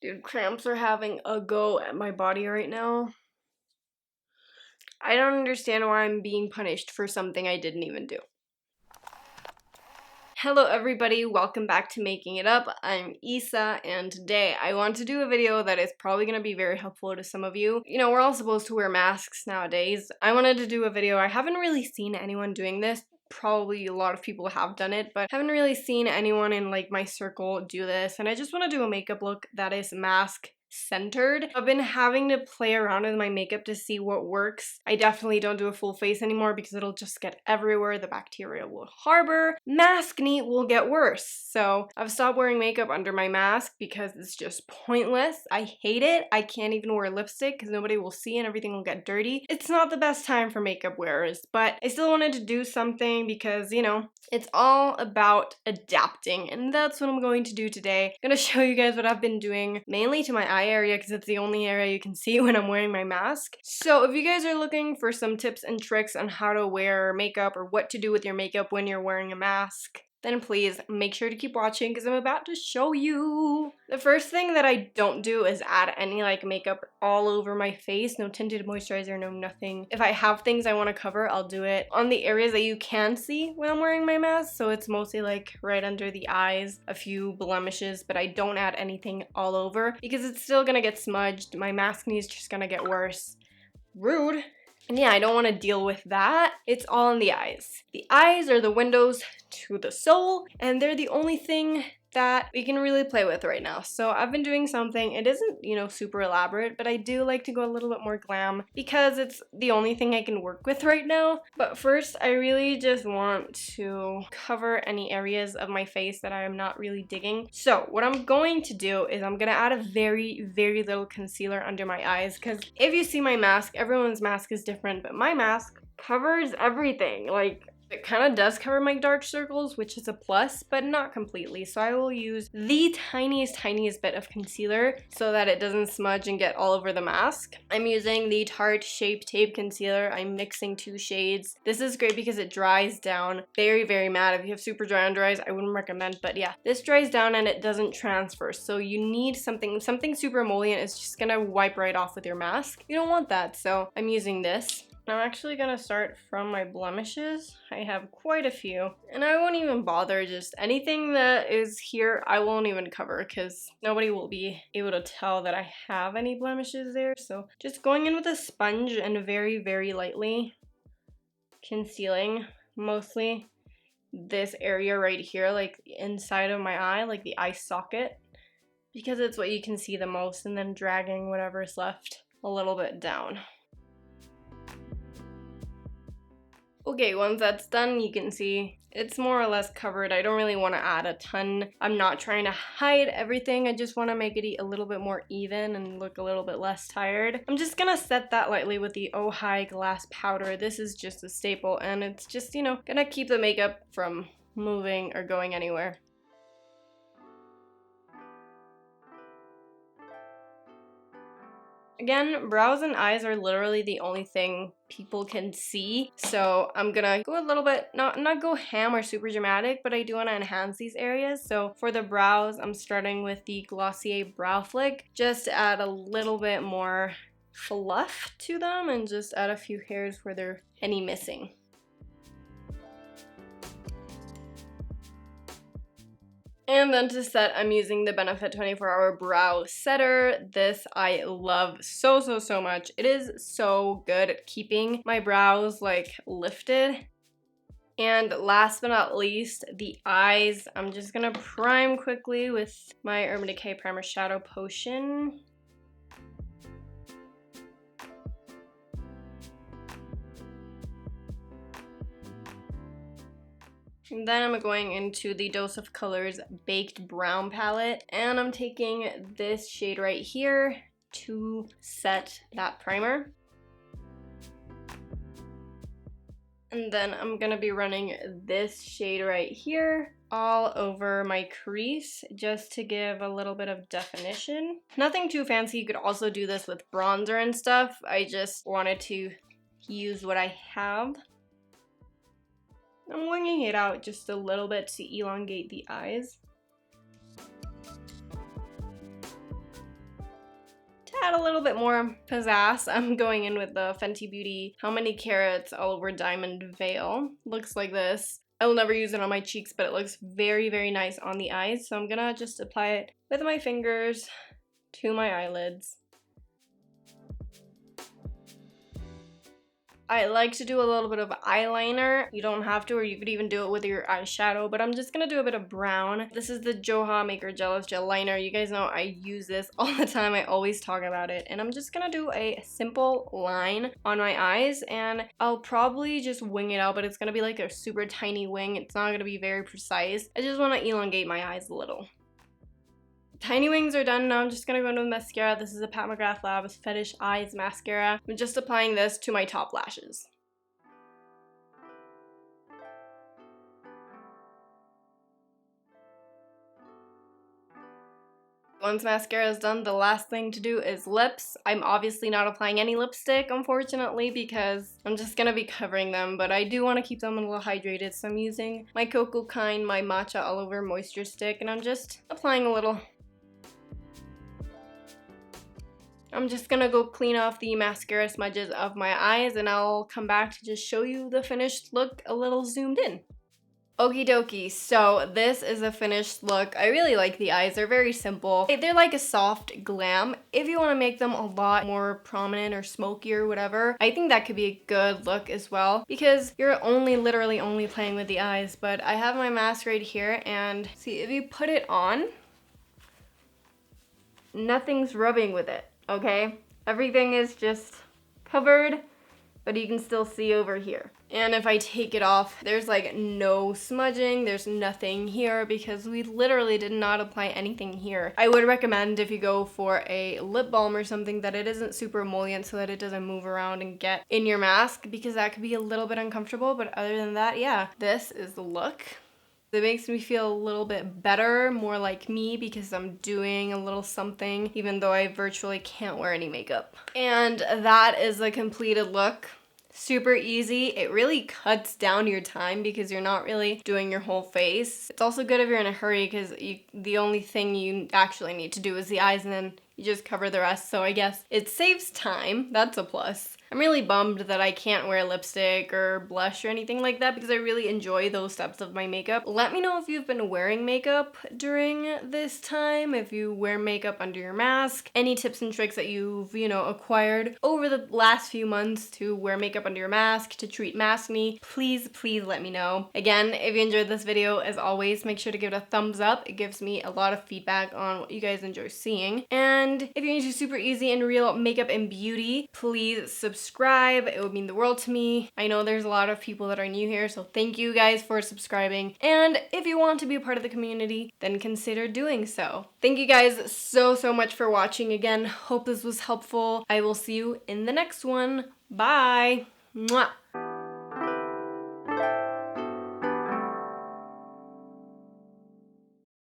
Dude, cramps are having a go at my body right now. I don't understand why I'm being punished for something I didn't even do. Hello everybody, welcome back to Making It Up. I'm Isa, and today I want to do a video that is probably going to be very helpful to some of you. You know, we're all supposed to wear masks nowadays. I wanted to do a video. I haven't really seen anyone doing this. Probably a lot of people have done it, but haven't really seen anyone in like my circle do this, and I just want to do a makeup look that is mask centered. I've been having to play around with my makeup to see what works. I definitely don't do a full face anymore because it'll just get everywhere. The bacteria will harbor. Maskne will get worse. So I've stopped wearing makeup under my mask because it's just pointless. I hate it. I can't even wear lipstick because nobody will see and everything will get dirty. It's not the best time for makeup wearers, but I still wanted to do something because, you know, it's all about adapting, and that's what I'm going to do today. I'm gonna show you guys what I've been doing, mainly to my eye area because it's the only area you can see when I'm wearing my mask. So if you guys are looking for some tips and tricks on how to wear makeup or what to do with your makeup when you're wearing a mask, then please make sure to keep watching because I'm about to show you. The first thing that I don't do is add any like makeup all over my face. No tinted moisturizer, no nothing. If I have things I want to cover, I'll do it on the areas that you can see when I'm wearing my mask. So it's mostly like right under the eyes, a few blemishes, but I don't add anything all over because it's still gonna get smudged. My maskne is just gonna get worse. Rude. And yeah, I don't want to deal with that. It's all in the eyes. The eyes are the windows to the soul, and they're the only thing that we can really play with right now. So I've been doing something. It isn't, you know, super elaborate, but I do like to go a little bit more glam because it's the only thing I can work with right now. But first, I really just want to cover any areas of my face that I am not really digging. So what I'm going to do is I'm gonna add a very, very little concealer under my eyes because if you see my mask, everyone's mask is different, but my mask covers everything. Like, it kind of does cover my dark circles, which is a plus, but not completely. So I will use the tiniest bit of concealer so that it doesn't smudge and get all over the mask. I'm using the Tarte Shape Tape Concealer. I'm mixing 2 shades. This is great because it dries down very, very matte. If you have super dry under eyes, I wouldn't recommend, but yeah, this dries down and it doesn't transfer. So you need something super emollient. It's just gonna wipe right off with your mask. You don't want that, so I'm using this. I'm actually gonna start from my blemishes. I have quite a few, and I won't even bother. Just anything that is here, I won't even cover because nobody will be able to tell that I have any blemishes there. So just going in with a sponge and very, very lightly concealing mostly this area right here, like inside of my eye, like the eye socket, because it's what you can see the most, and then dragging whatever's left a little bit down. Okay, once that's done, you can see it's more or less covered. I don't really want to add a ton. I'm not trying to hide everything. I just want to make it a little bit more even and look a little bit less tired. I'm just gonna set that lightly with the Ohii glass powder. This is just a staple, and it's just, you know, gonna keep the makeup from moving or going anywhere. Again, brows and eyes are literally the only thing people can see, so I'm gonna go a little bit, not go ham or super dramatic, but I do want to enhance these areas. So for the brows, I'm starting with the Glossier Brow Flick, just to add a little bit more fluff to them and just add a few hairs where there are any missing. And then to set, I'm using the Benefit 24-Hour Brow Setter. This I love so much. It is so good at keeping my brows like lifted. And last but not least, the eyes. I'm just gonna prime quickly with my Urban Decay Primer Shadow Potion. And then I'm going into the Dose of Colors Baked Brown palette, and I'm taking this shade right here to set that primer. And then I'm gonna be running this shade right here all over my crease just to give a little bit of definition. Nothing too fancy. You could also do this with bronzer and stuff. I just wanted to use what I have. I'm winging it out just a little bit to elongate the eyes. add a little bit more pizzazz, I'm going in with the Fenty Beauty How Many Carats All Over Diamond Veil. Looks like this. I will never use it on my cheeks, but it looks very, very nice on the eyes. So I'm gonna just apply it with my fingers to my eyelids. I like to do a little bit of eyeliner. You don't have to, or you could even do it with your eyeshadow, but I'm just gonna do a bit of brown. This is the Joah Maker Gel-Ous Gel Liner. You guys know I use this all the time. I always talk about it. And I'm just gonna do a simple line on my eyes, and I'll probably just wing it out, but it's gonna be like a super tiny wing. It's not gonna be very precise. I just wanna elongate my eyes a little. Tiny wings are done. Now I'm just gonna go in with mascara. This is a Pat McGrath Labs FetishEyes mascara. I'm just applying this to my top lashes. Once mascara is done, the last thing to do is lips. I'm obviously not applying any lipstick, unfortunately, because I'm just gonna be covering them, but I do want to keep them a little hydrated, so I'm using my Cocokind, my Matcha All Over Moisture Stick, and I'm just applying a little. I'm just gonna go clean off the mascara smudges of my eyes, and I'll come back to just show you the finished look a little zoomed in. Okie dokie, so this is a finished look. I really like the eyes. They're very simple. They're like a soft glam. If you want to make them a lot more prominent or smoky or whatever, I think that could be a good look as well, because you're literally only playing with the eyes. But I have my mask right here, and see, if you put it on, nothing's rubbing with it. Okay, everything is just covered, but you can still see over here. And if I take it off, there's like no smudging, there's nothing here, because we literally did not apply anything here. I would recommend, if you go for a lip balm or something, that it isn't super emollient so that it doesn't move around and get in your mask, because that could be a little bit uncomfortable. But other than that, yeah, this is the look. It makes me feel a little bit better, more like me, because I'm doing a little something, even though I virtually can't wear any makeup. And that is the completed look. Super easy. It really cuts down your time because you're not really doing your whole face. It's also good if you're in a hurry, because the only thing you actually need to do is the eyes, and then you just cover the rest. So I guess it saves time. That's a plus. I'm really bummed that I can't wear lipstick or blush or anything like that, because I really enjoy those steps of my makeup. Let me know if you've been wearing makeup during this time, if you wear makeup under your mask, any tips and tricks that you've, acquired over the last few months to wear makeup under your mask, to treat maskne. Please let me know. Again, if you enjoyed this video, as always, make sure to give it a thumbs up. It gives me a lot of feedback on what you guys enjoy seeing. And if you're into super easy and real makeup and beauty, please subscribe. It would mean the world to me. I know there's a lot of people that are new here, so thank you guys for subscribing. And if you want to be a part of the community, then consider doing so. Thank you guys so much for watching. Again, hope this was helpful. I will see you in the next one. Bye. Mwah.